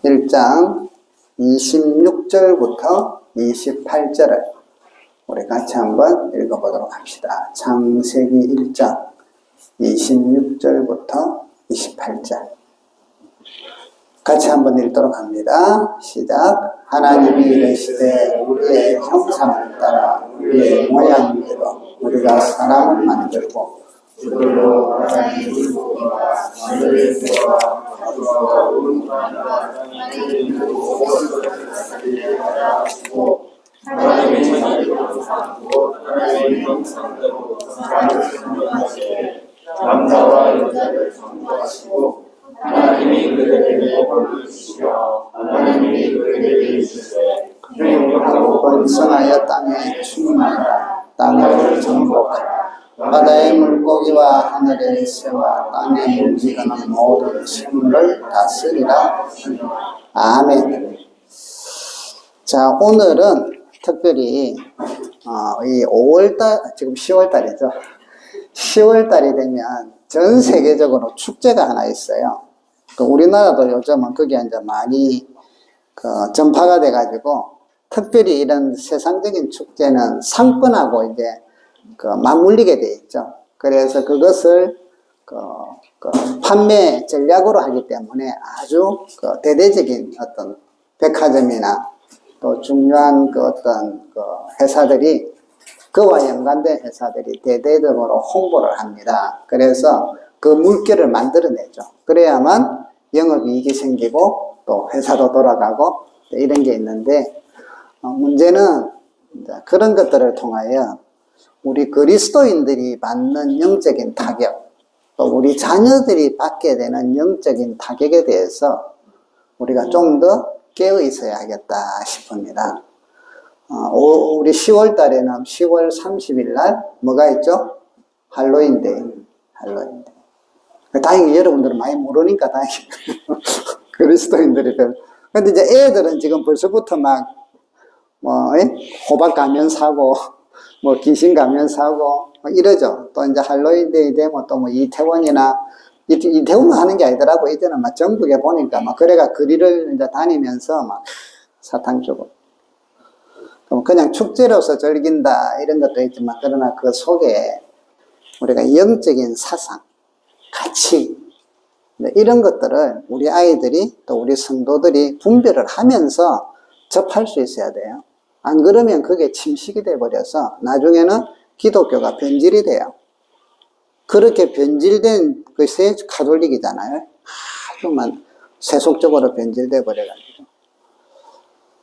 1장 26절부터 28절을 우리 같이 한번 읽어보도록 합시다. 창세기 1장 26절부터 28절 같이 한번 읽도록 합니다. 시작. 하나님이 이르시되 우리의 형상을 따라 우리의 모양대로 우리가 사람을 만들고 그들로 하나님의 물고기와 하늘의 새와 가축과 온 하나님의 하고 하나님의 자녀로 삼고 하나님의 형상대로 사람을 창조하시되 남자와 여자를 창조하시고 하나님이 그들에게 복을 주시며 하나님이 그들에게 이르시되 행복하고 번성하여 땅에 충만하라. 땅을 정복하라. 바다의 물고기와 하늘의 새와 땅에 움직이는 모든 생물을 다스리라. 아멘. 자, 오늘은 특별히 이 5월달, 지금 10월달이죠. 10월달이 되면 전 세계적으로 축제가 하나 있어요. 우리나라도 요즘은 그게 이제 많이 전파가 돼가지고, 특별히 이런 세상적인 축제는 상권하고 이제 맞물리게 돼 있죠. 그래서 그것을 판매 전략으로 하기 때문에 아주 대대적인 어떤 백화점이나 또 중요한 어떤 회사들이, 그와 연관된 회사들이 대대적으로 홍보를 합니다. 그래서 그 물결을 만들어내죠. 그래야만 영업이익이 생기고 또 회사도 돌아가고 이런 게 있는데, 문제는 그런 것들을 통하여 우리 그리스도인들이 받는 영적인 타격, 또 우리 자녀들이 받게 되는 영적인 타격에 대해서 우리가 좀 더 깨어 있어야 하겠다 싶습니다. 우리 10월 달에는 10월 30일 날 뭐가 있죠? 할로윈데이. 다행히 여러분들은 많이 모르니까 다행히 그리스도인들이 근데 이제 애들은 지금 벌써부터 막 호박 가면 사고 귀신 가면 사고 이러죠. 또 이제 할로윈데이 되면 또 이태원이나 이태원만 하는 게 아니더라고. 이제는 막 전국에 보니까 막 그래가 거리를 이제 다니면서 막 사탕 주고. 그냥 축제로서 즐긴다 이런 것도 있지만, 그러나 그 속에 우리가 영적인 사상, 가치 이런 것들을 우리 아이들이 또 우리 성도들이 분별을 하면서 접할 수 있어야 돼요. 안 그러면 그게 침식이 돼버려서 나중에는 기독교가 변질이 돼요. 그렇게 변질된 것이 가톨릭이잖아요. 아주만 세속적으로 변질돼 버려가지고.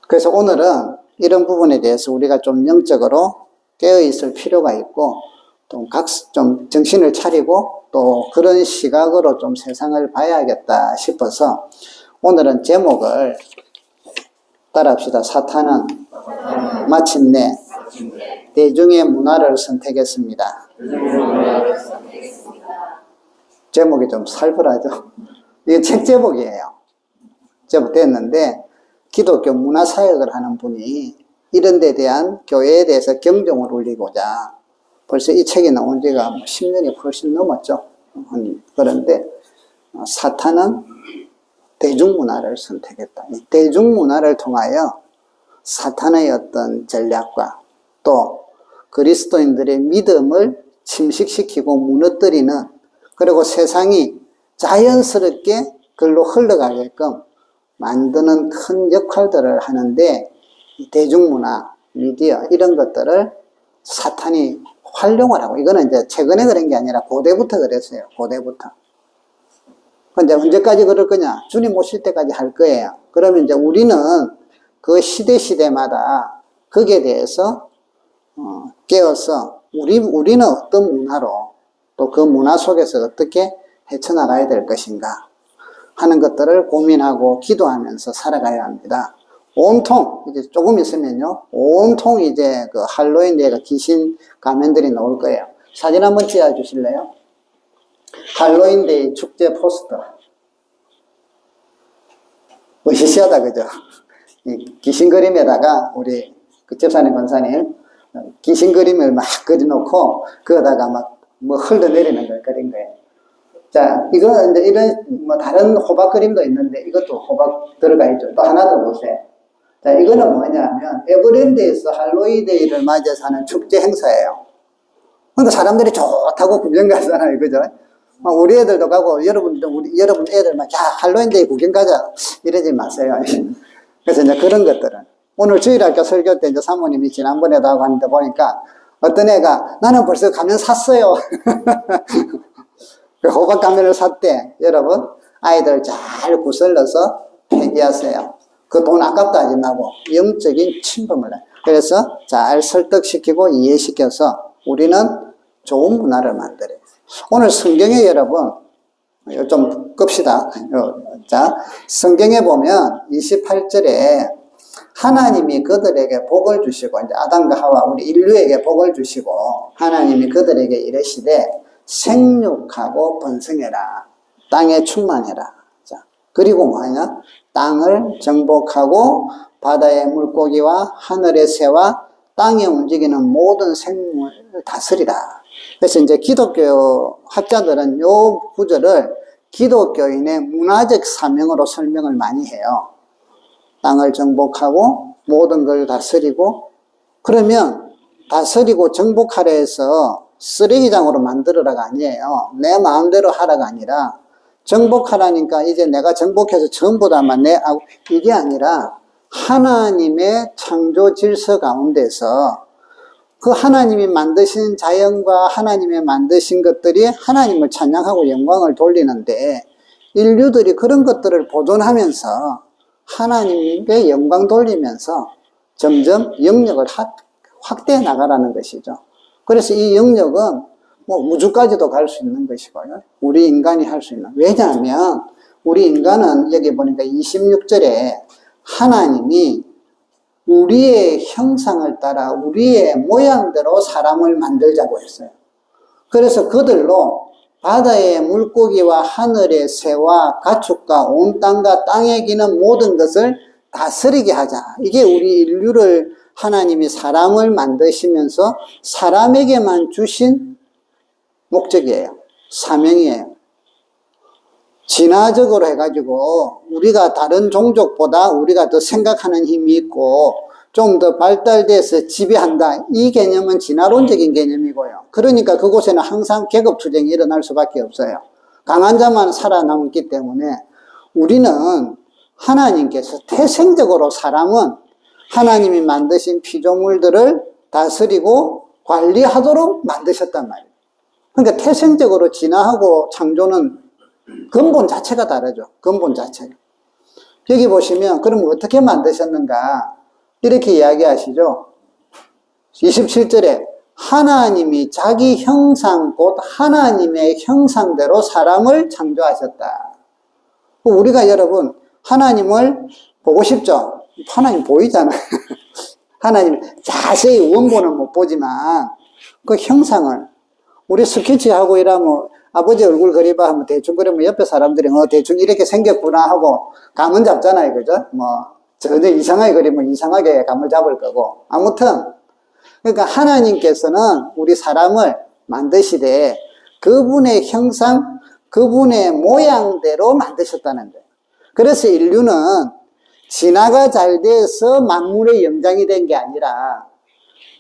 그래서 오늘은 이런 부분에 대해서 우리가 좀 영적으로 깨어있을 필요가 있고, 또 좀 정신을 차리고 또 그런 시각으로 좀 세상을 봐야겠다 싶어서 오늘은 제목을 따라합시다. 사탄은 마침내 대중의 문화를 선택했습니다. 제목이 좀 살벌하죠. 이게 책 제목이에요. 제목됐는데 기독교 문화사역을 하는 분이 이런 데 대한 교회에 대해서 경종을 울리고자 벌써 이 책이 나온 지가 10년이 훨씬 넘었죠. 그런데 사탄은 대중문화를 선택했다. 이 대중문화를 통하여 사탄의 어떤 전략과 또 그리스도인들의 믿음을 침식시키고 무너뜨리는, 그리고 세상이 자연스럽게 글로 흘러가게끔 만드는 큰 역할들을 하는데, 대중문화, 미디어 이런 것들을 사탄이 활용을 하고, 이거는 이제 최근에 그런 게 아니라 고대부터 그랬어요. 고대부터. 근데 언제까지 그럴 거냐? 주님 오실 때까지 할 거예요. 그러면 이제 우리는 그 시대마다 거기에 대해서 깨어서 우리는 어떤 문화로 또 그 문화 속에서 어떻게 헤쳐나가야 될 것인가 하는 것들을 고민하고 기도하면서 살아가야 합니다. 온통 이제 조금 있으면요, 온통 이제 그 할로윈 데이가 귀신 가면들이 나올 거예요. 사진 한번 찍어 주실래요? 할로윈 데이 축제 포스터. 으시시하다, 그죠? 이 귀신 그림에다가 우리 그 집사님 권사님 귀신 그림을 막 그려놓고 그거다가 막 흘러내리는 걸 그린 거예요. 자, 이거 이제 이런 뭐 다른 호박 그림도 있는데 이것도 호박 들어가 있죠. 또 하나 더 보세요. 자, 이거는 뭐냐면 에버랜드에서 할로윈데이를 맞이해서 하는 축제 행사예요. 그러니까 사람들이 좋다고 구경 가잖아요, 그죠? 우리 애들도 가고 여러분 애들 막 야, 할로윈데이 구경 가자 이러지 마세요. 그래서 이제 그런 것들은 오늘 주일학교 설교 때 이제 사모님이 지난번에도 하고 하는데 보니까 어떤 애가 나는 벌써 가면 샀어요. 호박 가면을 샀대. 여러분 아이들 잘 구슬러서 폐기하세요. 그 돈 아깝다 하지 말고 영적인 침범을 해요. 그래서 잘 설득시키고 이해시켜서 우리는 좋은 문화를 만들어요. 오늘 성경에 여러분 좀 끕시다. 자, 성경에 보면 28절에 하나님이 그들에게 복을 주시고 이제 아담과 하와 우리 인류에게 복을 주시고 하나님이 그들에게 이르시되 생육하고 번성해라. 땅에 충만해라. 자, 그리고 뭐냐? 땅을 정복하고 바다의 물고기와 하늘의 새와 땅에 움직이는 모든 생물을 다스리라. 그래서 이제 기독교 학자들은 이 구절을 기독교인의 문화적 사명으로 설명을 많이 해요. 땅을 정복하고 모든 걸 다스리고, 그러면 다스리고 정복하려 해서 쓰레기장으로 만들어라가 아니에요. 내 마음대로 하라가 아니라 정복하라니까 이제 내가 정복해서 전부 다만 이게 아니라 하나님의 창조 질서 가운데서 그 하나님이 만드신 자연과 하나님이 만드신 것들이 하나님을 찬양하고 영광을 돌리는데 인류들이 그런 것들을 보존하면서 하나님께 영광 돌리면서 점점 영역을 확대해 나가라는 것이죠. 그래서 이 영역은 뭐 우주까지도 갈 수 있는 것이고요. 우리 인간이 할 수 있는. 왜냐하면 우리 인간은 여기 보니까 26절에 하나님이 우리의 형상을 따라 우리의 모양대로 사람을 만들자고 했어요. 그래서 그들로 바다의 물고기와 하늘의 새와 가축과 온 땅과 땅에 기는 모든 것을 다스리게 하자. 이게 우리 인류를 하나님이 사람을 만드시면서 사람에게만 주신 목적이에요. 사명이에요. 진화적으로 해가지고 우리가 다른 종족보다 우리가 더 생각하는 힘이 있고 좀 더 발달돼서 지배한다. 이 개념은 진화론적인 개념이고요. 그러니까 그곳에는 항상 계급투쟁이 일어날 수밖에 없어요. 강한 자만 살아남기 때문에 우리는 하나님께서 태생적으로 사람은 하나님이 만드신 피조물들을 다스리고 관리하도록 만드셨단 말이에요. 그러니까 태생적으로 진화하고 창조는 근본 자체가 다르죠. 근본 자체가. 여기 보시면 그럼 어떻게 만드셨는가 이렇게 이야기하시죠. 27절에 하나님이 자기 형상 곧 하나님의 형상대로 사람을 창조하셨다. 우리가 여러분 하나님을 보고 싶죠? 하나님 보이잖아요. 하나님 자세히 원본은 못 보지만 그 형상을 우리 스케치하고 이러면 아버지 얼굴 그리봐 하면 대충 그리면 옆에 사람들이 대충 이렇게 생겼구나 하고 감은 잡잖아요. 그죠? 전혀 이상하게 그리면 이상하게 감을 잡을 거고. 아무튼 그러니까 하나님께서는 우리 사람을 만드시되 그분의 형상, 그분의 모양대로 만드셨다는 거예요. 그래서 인류는 진화가 잘 돼서 만물의 영장이 된 게 아니라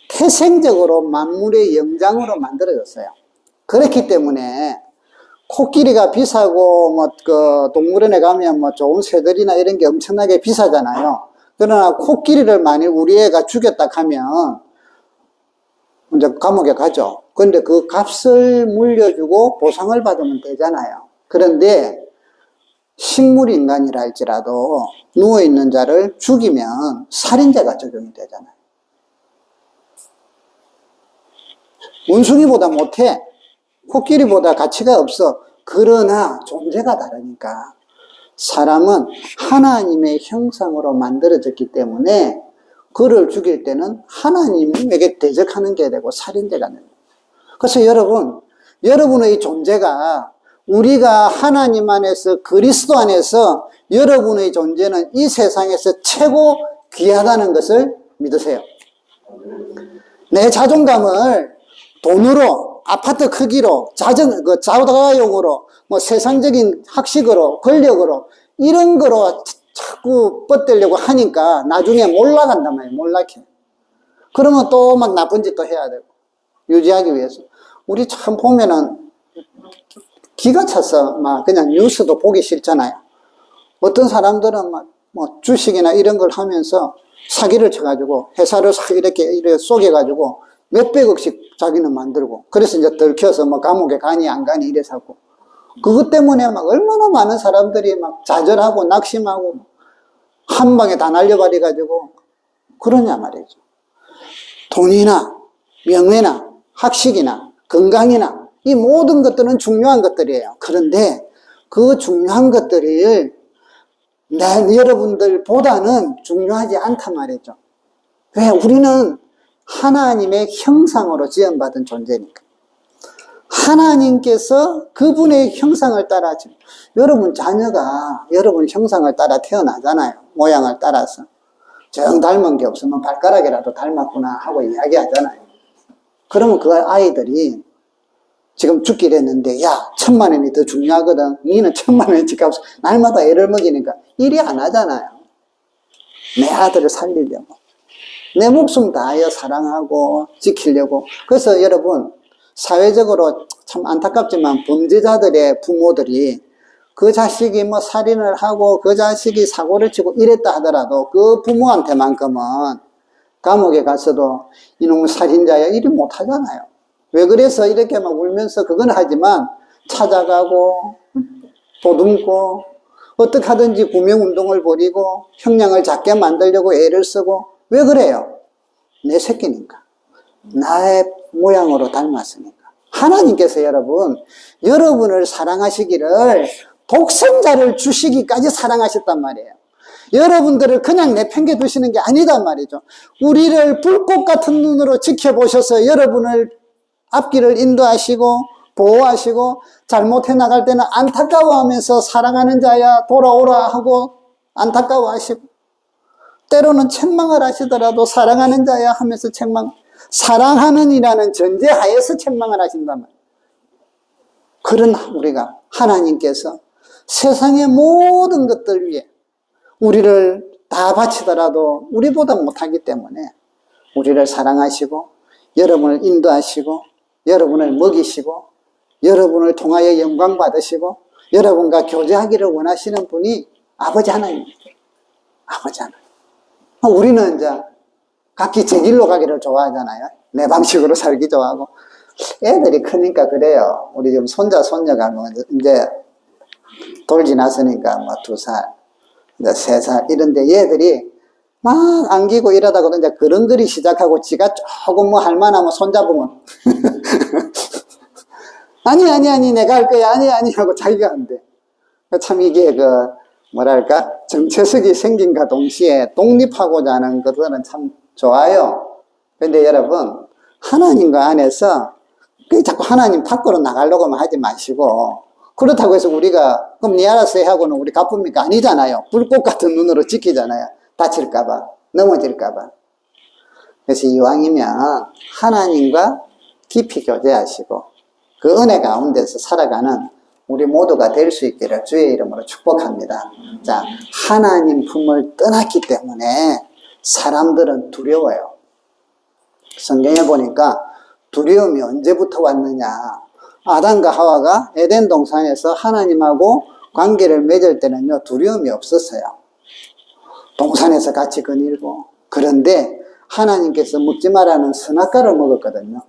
태생적으로 만물의 영장으로 만들어졌어요. 그렇기 때문에 코끼리가 비싸고 동물원에 가면 좋은 새들이나 이런 게 엄청나게 비싸잖아요. 그러나 코끼리를 만일 우리 애가 죽였다 하면 이제 감옥에 가죠. 그런데 그 값을 물려주고 보상을 받으면 되잖아요. 그런데 식물인간이라 할지라도 누워있는 자를 죽이면 살인죄가 적용이 되잖아요. 원숭이보다 못해. 코끼리보다 가치가 없어. 그러나 존재가 다르니까 사람은 하나님의 형상으로 만들어졌기 때문에 그를 죽일 때는 하나님에게 대적하는 게 되고 살인죄가 됩니다. 그래서 여러분의 존재가 우리가 하나님 안에서 그리스도 안에서 여러분의 존재는 이 세상에서 최고 귀하다는 것을 믿으세요. 내 자존감을 돈으로 아파트 크기로, 자가용으로, 뭐 세상적인 학식으로, 권력으로, 이런 거로 자꾸 뻗대려고 하니까 나중에 몰락한단 말이에요. 몰락해. 그러면 또 막 나쁜 짓도 해야 되고, 유지하기 위해서. 우리 참 보면은 기가 차서 막 그냥 뉴스도 보기 싫잖아요. 어떤 사람들은 막 뭐 주식이나 이런 걸 하면서 사기를 쳐가지고 회사를 이렇게 쏘개가지고 몇백억씩 자기는 만들고, 그래서 이제 들켜서 뭐 감옥에 가니 안 가니 이래서 하고, 그것 때문에 막 얼마나 많은 사람들이 막 좌절하고 낙심하고 한 방에 다 날려버려가지고 그러냐 말이죠. 돈이나 명예나 학식이나 건강이나 이 모든 것들은 중요한 것들이에요. 그런데 그 중요한 것들을 여러분들보다는 중요하지 않단 말이죠. 왜? 우리는 하나님의 형상으로 지음받은 존재니까. 하나님께서 그분의 형상을 따라, 여러분 자녀가 여러분 형상을 따라 태어나잖아요. 모양을 따라서. 정 닮은 게 없으면 발가락이라도 닮았구나 하고 이야기하잖아요. 그러면 그 아이들이 지금 죽기로 했는데, 야, 1,000,000원이 더 중요하거든. 니는 1,000,000원치 값을 날마다 애를 먹이니까 일이 안 하잖아요. 내 아들을 살리려고. 내 목숨 다하여 사랑하고 지키려고. 그래서 여러분, 사회적으로 참 안타깝지만 범죄자들의 부모들이 그 자식이 뭐 살인을 하고 그 자식이 사고를 치고 이랬다 하더라도 그 부모한테만큼은 감옥에 가서도 이놈의 살인자야 이리 못 하잖아요. 왜 그래서 이렇게 막 울면서 그건 하지만 찾아가고 보듬고 어떻게 하든지 구명운동을 벌이고 형량을 작게 만들려고 애를 쓰고. 왜 그래요? 내 새끼니까. 나의 모양으로 닮았으니까. 하나님께서 여러분을 사랑하시기를 독생자를 주시기까지 사랑하셨단 말이에요. 여러분들을 그냥 내팽개 두시는 게 아니단 말이죠. 우리를 불꽃 같은 눈으로 지켜보셔서 여러분을 앞길을 인도하시고 보호하시고 잘못해 나갈 때는 안타까워하면서 사랑하는 자야 돌아오라 하고 안타까워하시고, 때로는 책망을 하시더라도 사랑하는 자야 하면서 사랑하는 이라는 전제하에서 책망을 하신단 말이에요. 그런 우리가 하나님께서 세상의 모든 것들 위해 우리를 다 바치더라도 우리보다 못하기 때문에 우리를 사랑하시고 여러분을 인도하시고 여러분을 먹이시고 여러분을 통하여 영광 받으시고 여러분과 교제하기를 원하시는 분이 아버지 하나님입니다. 아버지 하나님. 우리는 이제 각기 제 길로 가기를 좋아하잖아요. 내 방식으로 살기 좋아하고. 애들이 크니까 그래요. 우리 지금 손자, 손녀가 뭐 이제 돌 지났으니까 뭐 2살, 이제 3살 이런데 얘들이 막 안기고 이러다가 이제 그런거리 시작하고 지가 조금 뭐 할만하면 손잡으면 아니 내가 할 거야 아니 하고 자기가 한대. 참 이게 뭐랄까 정체성이 생긴과 동시에 독립하고자 하는 것들은 참 좋아요. 근데 여러분 하나님과 안에서 자꾸 하나님 밖으로 나가려고만 하지 마시고, 그렇다고 해서 우리가 그럼 니 알아서 해 하고는 우리 갚습니까? 아니잖아요. 불꽃 같은 눈으로 지키잖아요. 다칠까봐 넘어질까봐. 그래서 이왕이면 하나님과 깊이 교제하시고 그 은혜 가운데서 살아가는 우리 모두가 될 수 있기를 주의 이름으로 축복합니다. 자, 하나님 품을 떠났기 때문에 사람들은 두려워요. 성경에 보니까 두려움이 언제부터 왔느냐. 아담과 하와가 에덴 동산에서 하나님하고 관계를 맺을 때는요, 두려움이 없었어요. 동산에서 같이 거닐고. 그런데 하나님께서 먹지 말라는 선악과를 먹었거든요.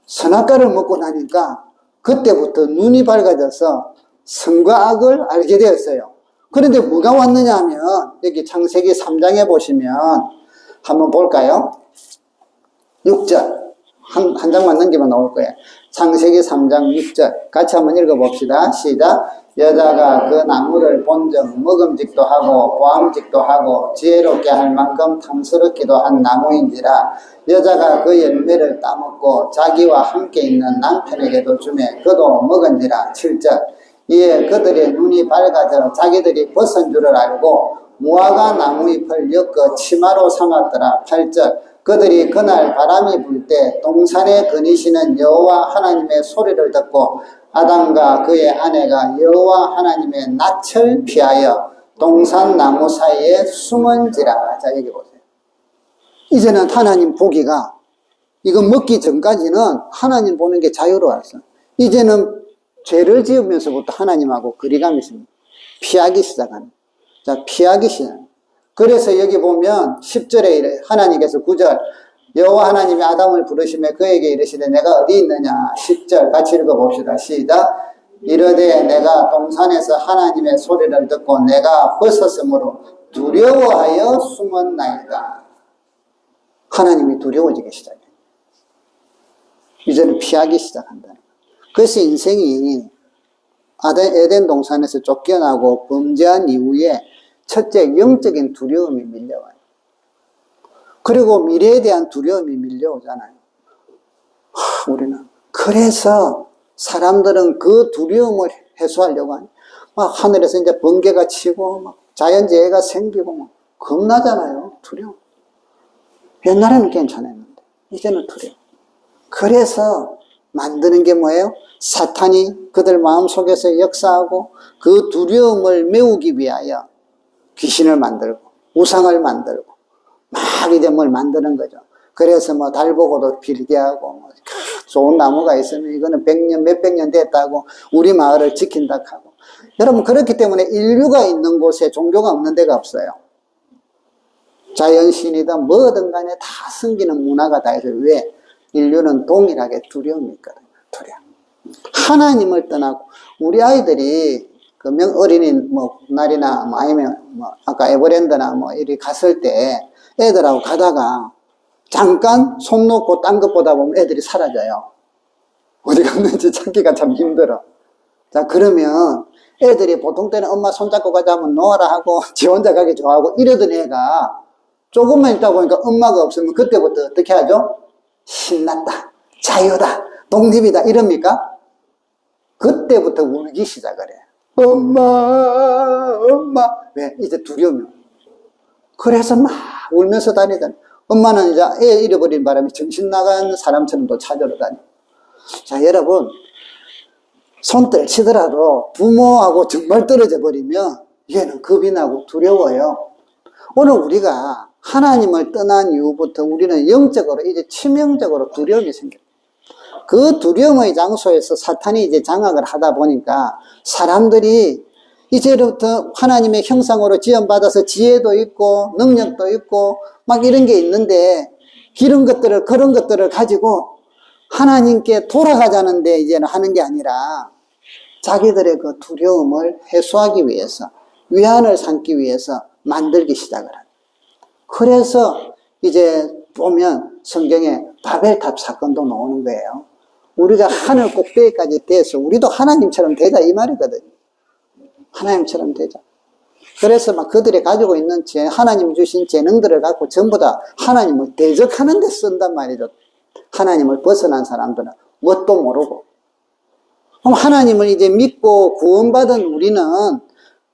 선악과를 먹고 나니까 그때부터 눈이 밝아져서 선과 악을 알게 되었어요. 그런데 뭐가 왔느냐 하면 여기 창세기 3장에 보시면 한번 볼까요? 6절 한 장만 넘기면 나올 거예요. 창세기 3장 6절 같이 한번 읽어봅시다. 시작. 여자가 그 나무를 본즉 먹음직도 하고 보암직도 하고 지혜롭게 할 만큼 탐스럽기도 한 나무인지라 여자가 그 열매를 따먹고 자기와 함께 있는 남편에게도 주매 그도 먹은지라. 7절 이에 그들의 눈이 밝아져 자기들이 벗은 줄을 알고 무화과 나무 잎을 엮어 치마로 삼았더라. 8절 그들이 그날 바람이 불 때 동산에 거니시는 여호와 하나님의 소리를 듣고 아담과 그의 아내가 여호와 하나님의 낯을 피하여 동산 나무 사이에 숨은지라. 자, 여기 보세요. 이제는 하나님 보기가, 이거 먹기 전까지는 하나님 보는 게 자유로웠어. 이제는 죄를 지으면서부터 하나님하고 거리감이 있습니다. 피하기 시작합니다. 자, 피하기 시작. 그래서 여기 보면 10절에 하나님께서 9절, 여호와 하나님이 아담을 부르시며 그에게 이르시되 내가 어디 있느냐. 10절 같이 읽어봅시다. 시작. 이르되 내가 동산에서 하나님의 소리를 듣고 내가 벗었으므로 두려워하여 숨었나이다. 하나님이 두려워지기 시작해요. 이제는 피하기 시작한다. 그래서 인생이 에덴 동산에서 쫓겨나고 범죄한 이후에 첫째 영적인 두려움이 밀려와요. 그리고 미래에 대한 두려움이 밀려오잖아요. 우리는 그래서 사람들은 그 두려움을 해소하려고 하니 막 하늘에서 이제 번개가 치고 막 자연재해가 생기고 막 겁나잖아요. 두려움. 옛날에는 괜찮았는데 이제는 두려움. 그래서 만드는 게 뭐예요? 사탄이 그들 마음속에서 역사하고 그 두려움을 메우기 위하여 귀신을 만들고 우상을 만들고 막 이제 뭘 만드는 거죠. 그래서 뭐 달 보고도 빌게 하고 뭐 좋은 나무가 있으면 이거는 100년 몇백 년 됐다고 우리 마을을 지킨다 하고. 여러분, 그렇기 때문에 인류가 있는 곳에 종교가 없는 데가 없어요. 자연신이든 뭐든 간에 다 숨기는 문화가 다 있어요. 왜? 인류는 동일하게 두려움이 있거든요. 두려움. 하나님을 떠나고 우리 아이들이 그 어린이 뭐 날이나 뭐 아니면 뭐 아까 에버랜드나 뭐 이리 갔을 때 애들하고 가다가 잠깐 손 놓고 딴 것 보다 보면 애들이 사라져요. 어디 갔는지 찾기가 참 힘들어. 자, 그러면 애들이 보통 때는 엄마 손잡고 가자면 놓아라 하고 지 혼자 가기 좋아하고 이러던 애가 조금만 있다 보니까 엄마가 없으면 그때부터 어떻게 하죠? 신났다, 자유다, 독립이다 이럽니까? 그때부터 울기 시작을 해요. 엄마, 엄마. 왜? 이제 두려움이. 그래서 막 울면서 다니잖아요. 엄마는 이제 애 잃어버린 바람에 정신 나간 사람처럼 또 찾으러 다니고. 자, 여러분, 손 떨치더라도 부모하고 정말 떨어져 버리면 얘는 겁이 나고 두려워요. 오늘 우리가 하나님을 떠난 이후부터 우리는 영적으로 이제 치명적으로 두려움이 생겨요. 그 두려움의 장소에서 사탄이 이제 장악을 하다 보니까 사람들이 이제부터 하나님의 형상으로 지원받아서 지혜도 있고 능력도 있고 막 이런 게 있는데 그런 것들을 가지고 하나님께 돌아가자는데 이제는 하는 게 아니라 자기들의 그 두려움을 해소하기 위해서 위안을 삼기 위해서 만들기 시작을 합니다. 그래서 이제 보면 성경에 바벨탑 사건도 나오는 거예요. 우리가 하늘 꼭대기까지 돼서 우리도 하나님처럼 되자 이 말이거든요. 하나님처럼 되자. 그래서 막 그들이 가지고 있는 하나님이 주신 재능들을 갖고 전부 다 하나님을 대적하는 데 쓴단 말이죠. 하나님을 벗어난 사람들은 뭣도 모르고. 그럼 하나님을 이제 믿고 구원받은 우리는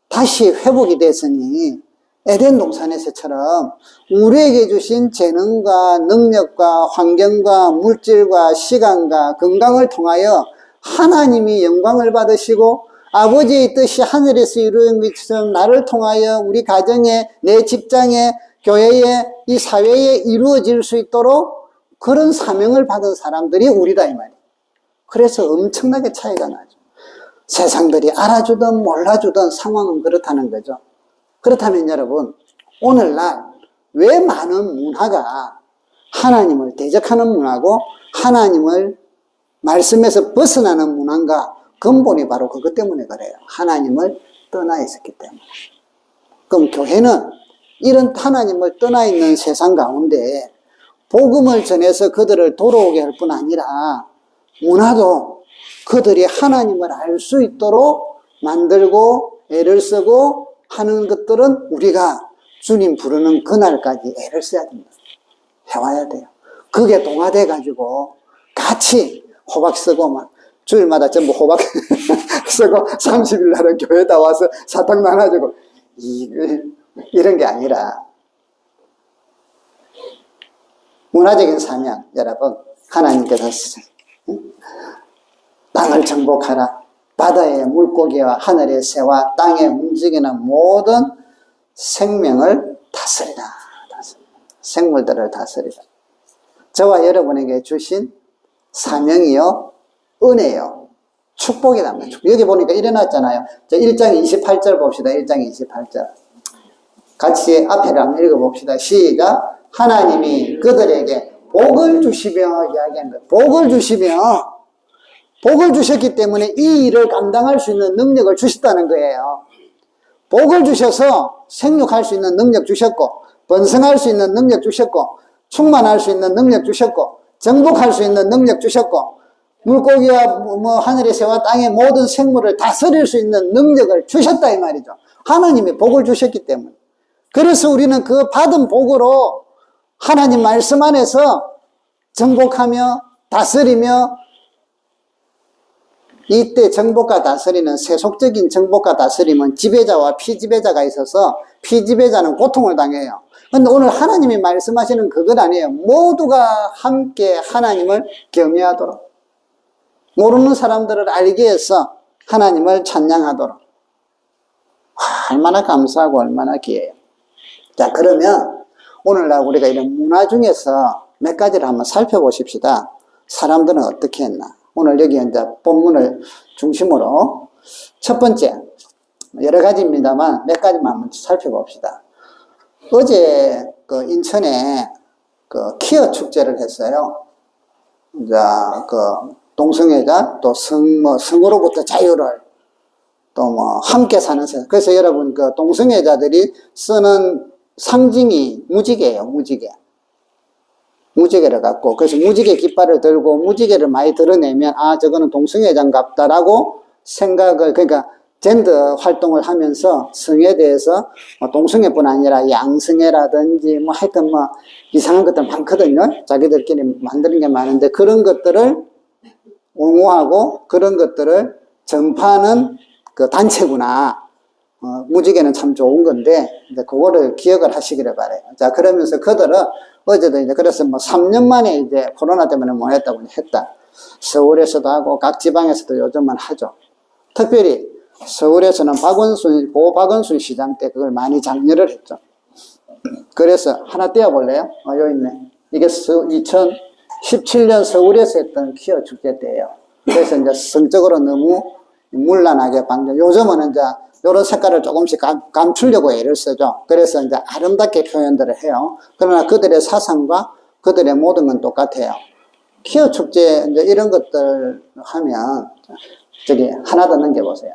다시 회복이 됐으니 에덴 동산에서처럼 우리에게 주신 재능과 능력과 환경과 물질과 시간과 건강을 통하여 하나님이 영광을 받으시고 아버지의 뜻이 하늘에서 이루어진 것처럼 나를 통하여 우리 가정에, 내 직장에, 교회에, 이 사회에 이루어질 수 있도록 그런 사명을 받은 사람들이 우리다 이 말이에요. 그래서 엄청나게 차이가 나죠. 세상들이 알아주든 몰라주든 상황은 그렇다는 거죠. 그렇다면 여러분, 오늘날 왜 많은 문화가 하나님을 대적하는 문화고 하나님을 말씀에서 벗어나는 문화인가? 근본이 바로 그것 때문에 그래요. 하나님을 떠나 있었기 때문에. 그럼 교회는 이런 하나님을 떠나 있는 세상 가운데 복음을 전해서 그들을 돌아오게 할 뿐 아니라 문화도 그들이 하나님을 알 수 있도록 만들고 애를 쓰고 하는 것들은 우리가 주님 부르는 그날까지 애를 써야 됩니다. 해와야 돼요. 그게 동화돼 가지고 같이 호박 쓰고 막 주일마다 전부 호박 쓰고 30일 날은 교회다 와서 사탕 나눠주고 이런 게 아니라 문화적인 사명, 여러분, 하나님께서 땅을 정복하라. 바다의 물고기와 하늘의 새와 땅에 움직이는 모든 생명을 다스리라. 생물들을 다스리라. 저와 여러분에게 주신 사명이요, 은혜요, 축복이랍니다. 여기 보니까 일어났잖아요. 1장 28절 봅시다. 1장 28절. 같이 앞에를 한번 읽어봅시다. 시작. 하나님이 그들에게 복을 주시며 이야기한 거예요. 복을 주시며, 복을 주셨기 때문에 이 일을 감당할 수 있는 능력을 주셨다는 거예요. 복을 주셔서 생육할 수 있는 능력 주셨고, 번성할 수 있는 능력 주셨고, 충만할 수 있는 능력 주셨고, 정복할 수 있는 능력 주셨고, 물고기와 하늘의 새와 땅의 모든 생물을 다스릴 수 있는 능력을 주셨다 이 말이죠. 하나님이 복을 주셨기 때문에. 그래서 우리는 그 받은 복으로 하나님 말씀 안에서 정복하며 다스리며, 이때 정복과 다스리는 세속적인 정복과 다스림은 지배자와 피지배자가 있어서 피지배자는 고통을 당해요. 그런데 오늘 하나님이 말씀하시는 그것 아니에요. 모두가 함께 하나님을 경외하도록, 모르는 사람들을 알게 해서 하나님을 찬양하도록. 얼마나 감사하고 얼마나 귀해요. 자, 그러면 오늘날 우리가 이런 문화 중에서 몇 가지를 한번 살펴보십시다. 사람들은 어떻게 했나. 오늘 여기 이제 본문을 중심으로 첫 번째, 여러 가지입니다만 몇 가지만 한번 살펴봅시다. 어제 그 인천에 그 키어 축제를 했어요. 이제 그 동성애자 또 성으로부터 자유를 또 함께 사는 세상. 그래서 여러분 그 동성애자들이 쓰는 상징이 무지개예요, 무지개. 무지개를 갖고, 그래서 무지개 깃발을 들고 무지개를 많이 드러내면, 아, 저거는 동성애자인갑다라고 생각을, 그러니까 젠더 활동을 하면서 성에 대해서 동성애뿐 아니라 양성애라든지 하여튼 이상한 것들 많거든요. 자기들끼리 만드는 게 많은데 그런 것들을 옹호하고 그런 것들을 전파하는 그 단체구나. 무지개는 참 좋은 건데, 이제 그거를 기억을 하시기를 바래요. 자, 그러면서 그들은 어제도 이제 그래서 3년 만에 이제 코로나 때문에 못 했다고 했다. 서울에서도 하고 각 지방에서도 요즘은 하죠. 특별히 서울에서는 고 박원순 시장 때 그걸 많이 장려를 했죠. 그래서 하나 떼어볼래요? 여기 있네. 이게 2017년 서울에서 했던 키어 축제 때예요. 그래서 이제 성적으로 너무 문란하게 방금, 요즘은 이제 이런 색깔을 조금씩 감추려고 애를 쓰죠. 그래서 이제 아름답게 표현들을 해요. 그러나 그들의 사상과 그들의 모든 건 똑같아요. 키어 축제 이제 이런 것들 하면 저기 하나 더 넘겨보세요.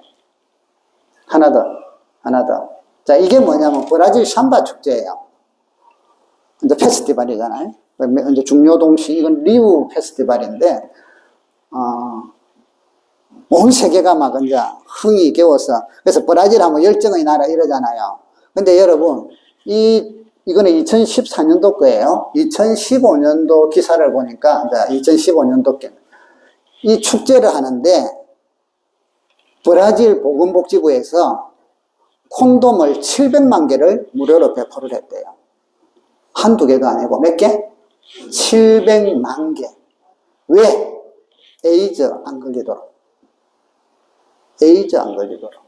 하나 더. 자, 이게 뭐냐면 브라질 삼바 축제예요. 이제 페스티벌이잖아요. 이제 중요 동시, 이건 리우 페스티벌인데, 온 세계가 막 이제 흥이 겨워서, 그래서 브라질 하면 열정의 나라 이러잖아요. 근데 여러분, 이거는 2014년도 거예요. 2015년도 기사를 보니까, 이제 2015년도 게, 이 축제를 하는데, 브라질 보건복지부에서 콘돔을 700만 개를 무료로 배포를 했대요. 한두 개도 아니고 몇 개? 700만 개. 왜? 에이즈 안 걸리도록. 에이즈 안 걸리도록.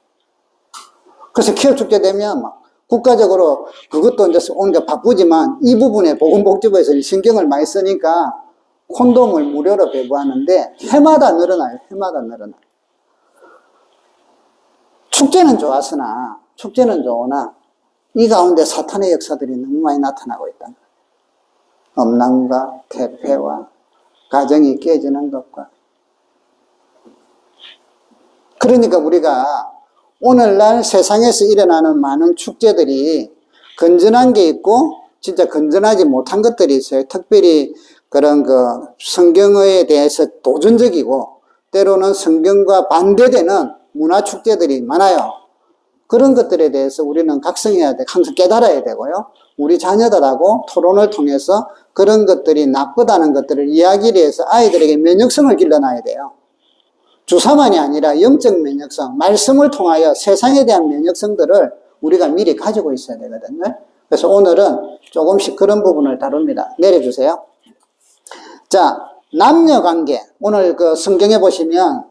그래서 키어 축제 되면 막 국가적으로 그것도 이제 오니까 바쁘지만 이 부분에 보건복지부에서 신경을 많이 쓰니까 콘돔을 무료로 배부하는데 해마다 늘어나요. 해마다 늘어나요. 축제는 좋으나 이 가운데 사탄의 역사들이 너무 많이 나타나고 있다. 음란과 퇴폐와 가정이 깨지는 것과. 그러니까 우리가 오늘날 세상에서 일어나는 많은 축제들이 건전한 게 있고 진짜 건전하지 못한 것들이 있어요. 특별히 그런 그 성경에 대해서 도전적이고 때로는 성경과 반대되는 문화 축제들이 많아요. 그런 것들에 대해서 우리는 각성해야 돼. 항상 깨달아야 되고요. 우리 자녀들하고 토론을 통해서 그런 것들이 나쁘다는 것들을 이야기를 해서 아이들에게 면역성을 길러놔야 돼요. 주사만이 아니라 영적 면역성, 말씀을 통하여 세상에 대한 면역성들을 우리가 미리 가지고 있어야 되거든요. 그래서 오늘은 조금씩 그런 부분을 다룹니다. 내려주세요. 자, 남녀 관계. 오늘 그 성경에 보시면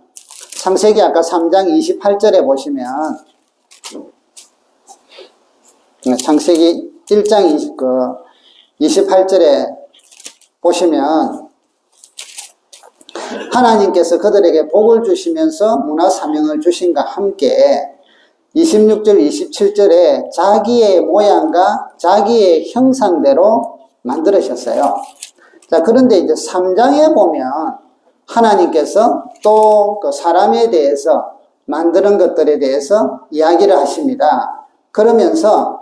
창세기 아까 3장 28절에 보시면 창세기 1장 28절에 보시면 하나님께서 그들에게 복을 주시면서 문화사명을 주신과 함께 26절 27절에 자기의 모양과 자기의 형상대로 만들으셨어요. 자, 그런데 이제 3장에 보면 하나님께서 또 그 사람에 대해서 만드는 것들에 대해서 이야기를 하십니다. 그러면서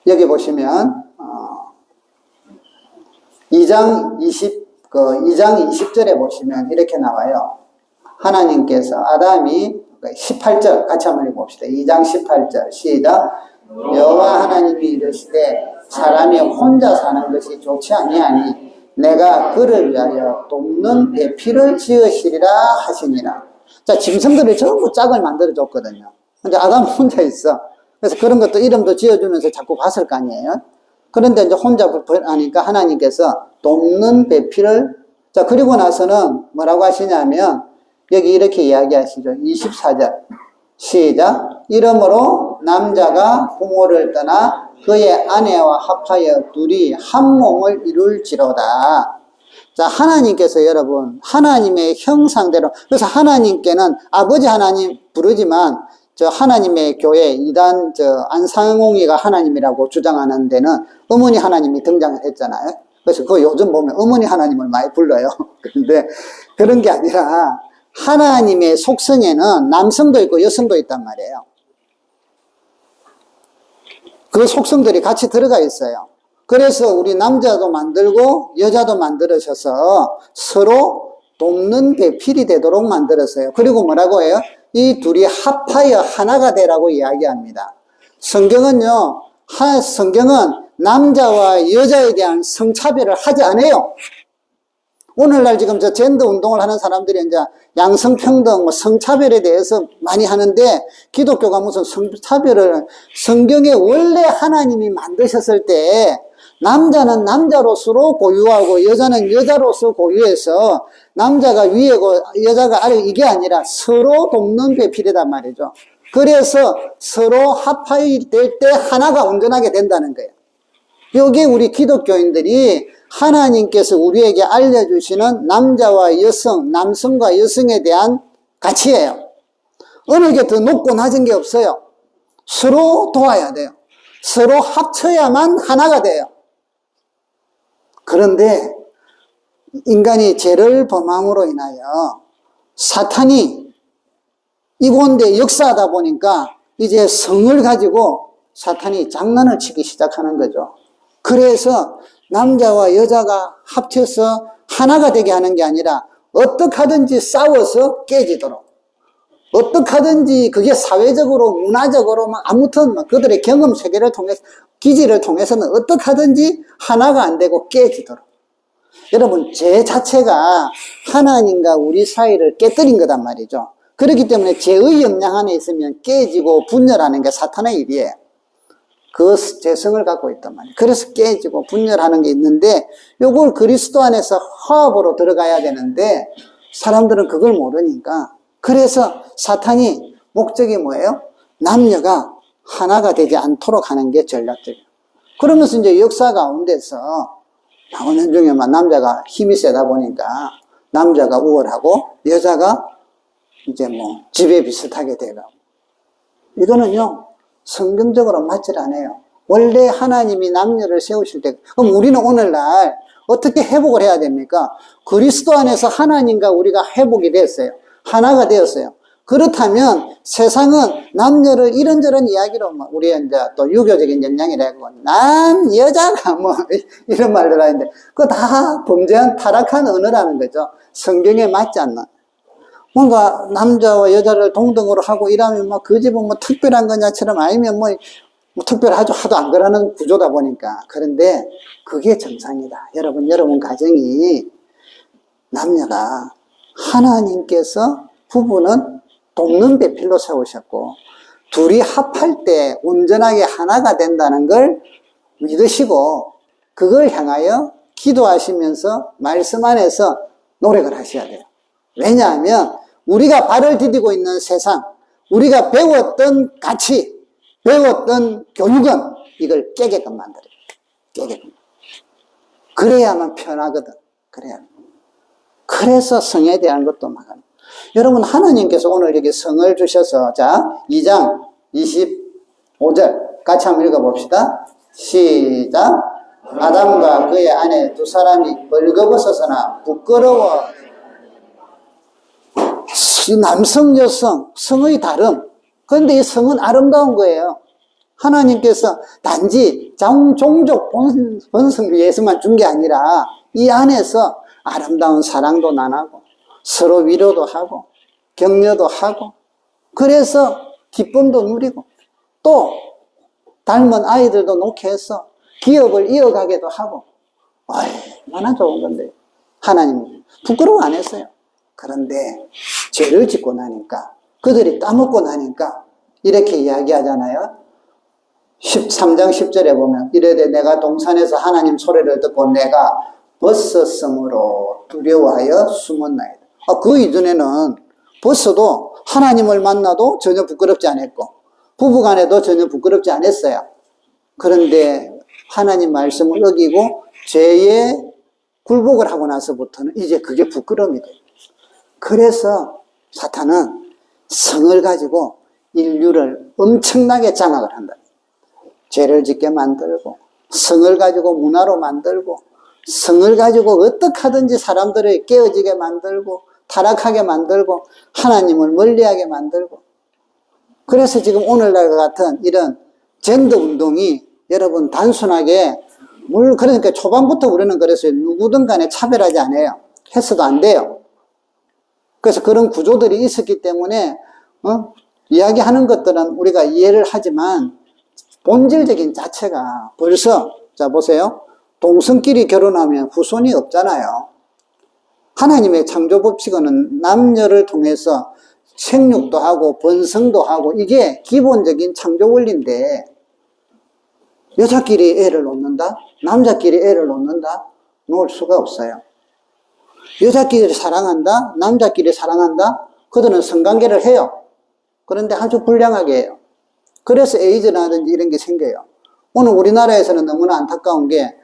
여기 보시면 2장 20절에 보시면 이렇게 나와요. 하나님께서 아담이 18절 같이 한번 읽어봅시다. 2장 18절 시작. 여호와 하나님이 이르시되 사람이 혼자 사는 것이 좋지 아니하니 내가 그를 위하여 돕는 배필을 지으시리라 하시니라. 자, 짐승들을 전부 짝을 만들어 줬거든요. 근데 아담 혼자 있어. 그래서 그런 것도 이름도 지어주면서 자꾸 봤을 거 아니에요. 그런데 이제 혼자 하니까 하나님께서 돕는 배필을, 자, 그리고 나서는 뭐라고 하시냐면 여기 이렇게 이야기하시죠. 24절 시작. 이러므로 남자가 부모를 떠나 그의 아내와 합하여 둘이 한 몸을 이룰지로다. 자, 하나님께서 여러분 하나님의 형상대로, 그래서 하나님께는 아버지 하나님 부르지만 저 하나님의 교회 이단 안상홍이가 하나님이라고 주장하는 데는 어머니 하나님이 등장을 했잖아요. 그래서 그 요즘 보면 어머니 하나님을 많이 불러요. 그런데 그런 게 아니라 하나님의 속성에는 남성도 있고 여성도 있단 말이에요. 그 속성들이 같이 들어가 있어요. 그래서 우리 남자도 만들고 여자도 만들으셔서 서로 돕는 배필이 되도록 만들었어요. 그리고 뭐라고 해요? 이 둘이 합하여 하나가 되라고 이야기합니다. 성경은요, 성경은 남자와 여자에 대한 성차별을 하지 않아요. 오늘날 지금 저 젠더 운동을 하는 사람들이 이제 양성평등, 뭐 성차별에 대해서 많이 하는데 기독교가 무슨 성차별을, 성경에 원래 하나님이 만드셨을 때 남자는 남자로서 고유하고 여자는 여자로서 고유해서 남자가 위에고 여자가 아래 이게 아니라 서로 돕는 배필이란 말이죠. 그래서 서로 합하될 때 하나가 온전하게 된다는 거예요. 여기 우리 기독교인들이 하나님께서 우리에게 알려주시는 남자와 여성, 남성과 여성에 대한 가치예요. 어느 게 더 높고 낮은 게 없어요. 서로 도와야 돼요. 서로 합쳐야만 하나가 돼요. 그런데 인간이 죄를 범함으로 인하여 사탄이 이곳에 역사하다 보니까 이제 성을 가지고 사탄이 장난을 치기 시작하는 거죠. 그래서 남자와 여자가 합쳐서 하나가 되게 하는 게 아니라 어떻게 하든지 싸워서 깨지도록, 어떻게 하든지 그게 사회적으로 문화적으로 아무튼 그들의 경험 세계를 통해서 기지를 통해서는 어떻게 하든지 하나가 안 되고 깨지도록. 여러분, 죄 자체가 하나님과 우리 사이를 깨뜨린 거단 말이죠. 그렇기 때문에 죄의 영향 안에 있으면 깨지고 분열하는 게 사탄의 일이에요. 그 죄성을 갖고 있단 말이에요. 그래서 깨지고 분열하는 게 있는데 요걸 그리스도 안에서 화합으로 들어가야 되는데 사람들은 그걸 모르니까, 그래서 사탄이 목적이 뭐예요? 남녀가 하나가 되지 않도록 하는 게 전략적이에요. 그러면서 이제 역사 가운데서 나오는 중에만 남자가 힘이 세다 보니까 남자가 우월하고 여자가 이제 뭐 지배 비슷하게 되고, 이거는요 성경적으로 맞질 않아요. 원래 하나님이 남녀를 세우실 때, 그럼 우리는 오늘날 어떻게 회복을 해야 됩니까? 그리스도 안에서 하나님과 우리가 회복이 됐어요. 하나가 되었어요. 그렇다면 세상은 남녀를 이런저런 이야기로 우리 이제 또 유교적인 영향이라고 난 여자가 뭐 이런 말들 하는데 그거 다 범죄한 타락한 언어라는 거죠. 성경에 맞지 않는. 뭔가 남자와 여자를 동등으로 하고 이러면 막 그 집은 뭐 특별한 거냐처럼, 아니면 뭐 특별하죠 하도 안 그러는 구조다 보니까. 그런데 그게 정상이다. 여러분 가정이 남녀가 하나님께서 부부는 돕는 배필로 세우셨고 둘이 합할 때 온전하게 하나가 된다는 걸 믿으시고 그걸 향하여 기도하시면서 말씀 안에서 노력을 하셔야 돼요. 왜냐하면 우리가 발을 디디고 있는 세상, 우리가 배웠던 가치, 배웠던 교육은 이걸 깨게끔 만들어요. 깨게끔. 그래야만 편하거든. 그래야. 그래서 성에 대한 것도 막아요. 여러분, 하나님께서 오늘 여기 성을 주셔서, 자, 2장 25절 같이 한번 읽어봅시다. 시작. 아담과 그의 아내 두 사람이 벌거벗어서나 부끄러워. 남성, 여성, 성의 다름. 그런데 이 성은 아름다운 거예요. 하나님께서 단지 종족 본성 위해서만 준 게 아니라 이 안에서 아름다운 사랑도 나누고 서로 위로도 하고 격려도 하고 그래서 기쁨도 누리고 또 닮은 아이들도 놓게 해서 기업을 이어가기도 하고 얼마나 좋은 건데 하나님은 부끄러워 안 했어요. 그런데 죄를 짓고 나니까 그들이 따먹고 나니까 이렇게 이야기하잖아요. 13장 10절에 보면 이르되 내가 동산에서 하나님 소리를 듣고 내가 벗었으므로 두려워하여 숨었나이다. 그 이전에는 벗어도 하나님을 만나도 전혀 부끄럽지 않았고 부부간에도 전혀 부끄럽지 않았어요. 그런데 하나님 말씀을 어기고 죄에 굴복을 하고 나서부터는 이제 그게 부끄러움이 돼요. 그래서 사탄은 성을 가지고 인류를 엄청나게 장악을 한다. 죄를 짓게 만들고 성을 가지고 문화로 만들고 성을 가지고 어떻게 하든지 사람들을 깨어지게 만들고 타락하게 만들고 하나님을 멀리하게 만들고 그래서 지금 오늘날과 같은 이런 젠더 운동이 여러분 단순하게 그러니까 초반부터 우리는 그랬어요. 누구든 간에 차별하지 않아요. 했어도 안 돼요. 그래서 그런 구조들이 있었기 때문에 이야기하는 것들은 우리가 이해를 하지만 본질적인 자체가 벌써 자 보세요. 동성끼리 결혼하면 후손이 없잖아요. 하나님의 창조 법칙은 남녀를 통해서 생육도 하고 번성도 하고 이게 기본적인 창조 원리인데 여자끼리 애를 놓는다? 남자끼리 애를 놓는다? 놓을 수가 없어요. 여자끼리 사랑한다? 남자끼리 사랑한다? 그들은 성관계를 해요. 그런데 아주 불량하게 해요. 그래서 에이즈라든지 이런 게 생겨요. 오늘 우리나라에서는 너무나 안타까운 게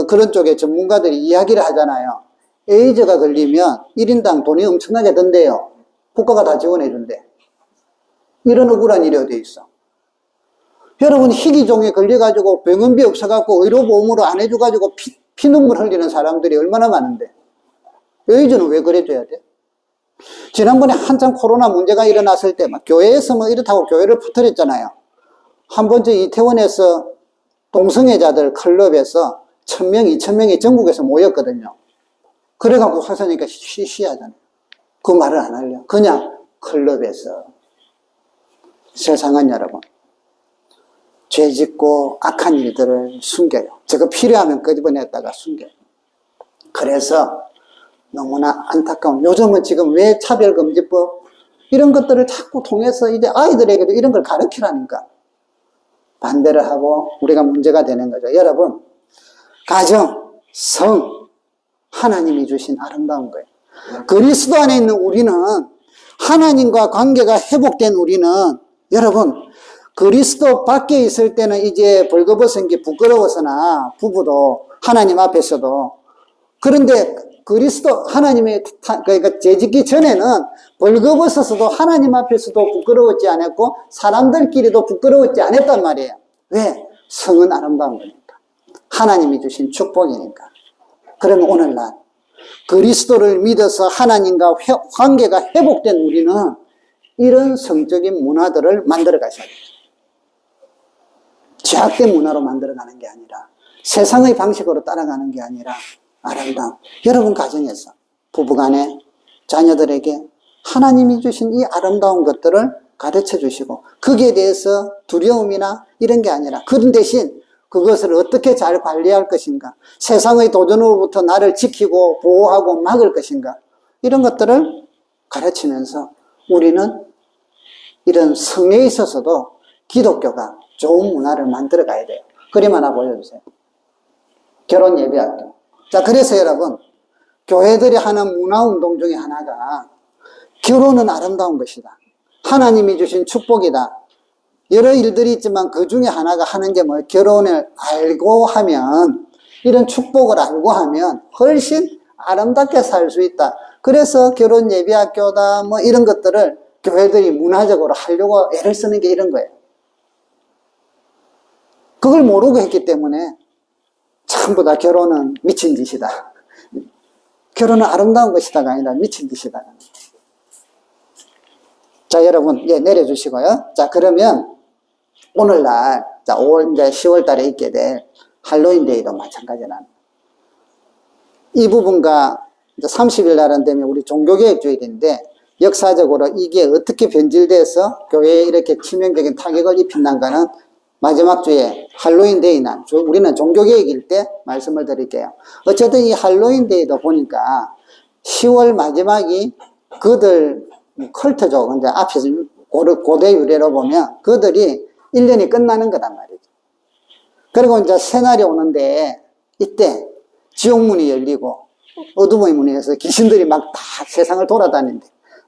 그런 쪽에 전문가들이 이야기를 하잖아요. 에이즈가 걸리면 1인당 돈이 엄청나게 든대요. 국가가 다 지원해 준대. 이런 억울한 일이 어디 있어. 여러분 희귀종에 걸려가지고 병원비 없어갖고 의료보험으로 안 해줘가지고 피눈물 흘리는 사람들이 얼마나 많은데 에이즈는 왜 그래줘야 돼? 지난번에 한참 코로나 문제가 일어났을 때 막 교회에서 뭐 이렇다고 교회를 퍼뜨렸잖아요. 한 번 저 이태원에서 동성애자들 클럽에서 1000명, 2000명이 전국에서 모였거든요. 그래갖고 화사니까 시시하잖아요. 그 말을 안 하려. 그냥 클럽에서. 세상은 여러분, 죄 짓고 악한 일들을 숨겨요. 저거 필요하면 끄집어냈다가 숨겨요. 그래서 너무나 안타까운, 요즘은 지금 왜 차별금지법, 이런 것들을 자꾸 통해서 이제 아이들에게도 이런 걸 가르치라니까. 반대를 하고 우리가 문제가 되는 거죠. 여러분, 가정, 성, 하나님이 주신 아름다운 거예요. 그리스도 안에 있는 우리는 하나님과 관계가 회복된 우리는 여러분 그리스도 밖에 있을 때는 이제 벌거벗은 게 부끄러워서나 부부도 하나님 앞에서도 그런데 그리스도 하나님의 그러니까 죄짓기 전에는 벌거벗어서도 하나님 앞에서도 부끄러웠지 않았고 사람들끼리도 부끄러웠지 않았단 말이에요. 왜? 성은 아름다운 거니까. 하나님이 주신 축복이니까. 그러면 오늘날 그리스도를 믿어서 하나님과 관계가 회복된 우리는 이런 성적인 문화들을 만들어 가셔야 돼요. 죄악된 문화로 만들어가는 게 아니라 세상의 방식으로 따라가는 게 아니라 아름다운 여러분 가정에서 부부간에 자녀들에게 하나님이 주신 이 아름다운 것들을 가르쳐 주시고 거기에 대해서 두려움이나 이런 게 아니라 그런 대신 그것을 어떻게 잘 관리할 것인가 세상의 도전으로부터 나를 지키고 보호하고 막을 것인가 이런 것들을 가르치면서 우리는 이런 성에 있어서도 기독교가 좋은 문화를 만들어 가야 돼요. 그림 하나 보여주세요. 결혼 예배학교. 자, 그래서 여러분, 교회들이 하는 문화운동 중에 하나가 결혼은 아름다운 것이다. 하나님이 주신 축복이다. 여러 일들이 있지만 그 중에 하나가 하는 게 뭐예요? 결혼을 알고 하면, 이런 축복을 알고 하면 훨씬 아름답게 살 수 있다. 그래서 결혼 예비학교다 뭐 이런 것들을 교회들이 문화적으로 하려고 애를 쓰는 게 이런 거예요. 그걸 모르고 했기 때문에 전부 다 결혼은 미친 짓이다. 결혼은 아름다운 것이다가 아니라 미친 짓이다. 자, 여러분, 예, 내려주시고요. 자, 그러면 오늘날, 자, 5월, 이제 10월 달에 있게 될 할로윈데이도 마찬가지나. 이 부분과 30일 날은 되면 우리 종교개혁주일인데, 역사적으로 이게 어떻게 변질돼서 교회에 이렇게 치명적인 타격을 입힌다는가는 마지막 주에 할로윈데이 날, 우리는 종교개혁일 때 말씀을 드릴게요. 어쨌든 이 할로윈데이도 보니까 10월 마지막이 그들 컬트죠. 이제 앞에서 고대 유래로 보면 그들이 1년이 끝나는 거란 말이죠. 그리고 이제 새날이 오는데 이때 지옥문이 열리고 어둠의 문에서 귀신들이 막 다 세상을